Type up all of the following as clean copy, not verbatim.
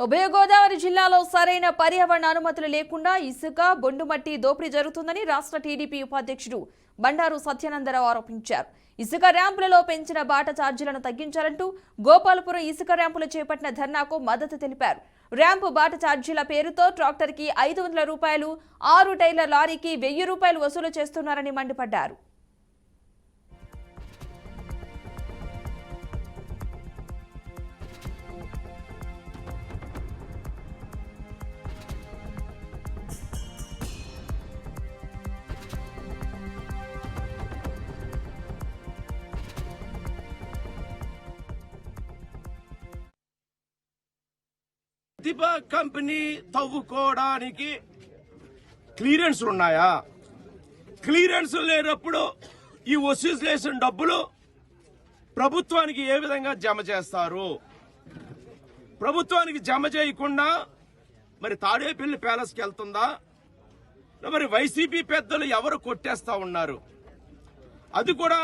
ఉభయ గోదావరి జిల్లాలో సరైన పర్యావరణ అనుమతులు లేకుండా ఇసుక బొండుమట్టి దోపిడీ జరుగుతుందని రాష్ట్ర టీడీపీ ఉపాధ్యక్షుడు బండారు సత్యానందరావు ఆరోపించారు. ఇసుక ర్యాంపులలో పెంచిన బాట ఛార్జీలను తగ్గించాలంటూ గోపాలపురం ఇసుక ర్యాంపులు చేపట్టిన ధర్నాకు మద్దతు తెలిపారు. ర్యాంపు బాట ఛార్జీల పేరుతో ట్రాక్టర్కి 500 రూపాయలు, 6 టైర్ల లారీకి 1000 రూపాయలు వసూలు చేస్తున్నారని మండిపడ్డారు. ప్రతిభ కంపెనీ తవ్వుకోవడానికి క్లియరెన్స్ ఉన్నాయా? క్లియరెన్స్ లేనప్పుడు ఈ వసూలు చేసిన డబ్బులు ప్రభుత్వానికి ఏ విధంగా జమ చేస్తారు? ప్రభుత్వానికి జమ చేయకుండా మరి తాడేపల్లి ప్యాలెస్కి వెళ్తుందా? మరి వైసీపీ పెద్దలు ఎవరు కొట్టేస్తా ఉన్నారు? అది కూడా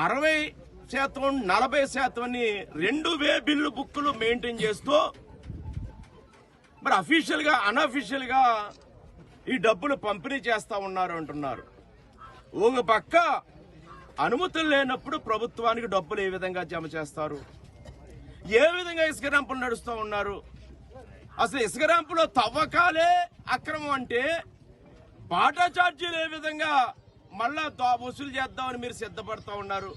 60%, 40% రెండు వే బిల్లు బుక్కులు మెయింటైన్ చేస్తూ మరి అఫీషియల్ గా అన్అఫీషియల్ గా ఈ డబ్బులు పంపిణీ చేస్తా ఉన్నారు అంటున్నారు. ఒక పక్క అనుమతులు లేనప్పుడు ప్రభుత్వానికి డబ్బులు ఏ విధంగా జమ చేస్తారు? ఏ విధంగా ఇసుక ర్యాంపులు నడుస్తూ ఉన్నారు? అసలు ఇసుక ర్యాంపులో తవ్వకాలే అక్రమం అంటే బాటా ఛార్జీలు ఏ విధంగా మళ్ళా వసూలు చేద్దామని మీరు సిద్ధపడతా ఉన్నారు?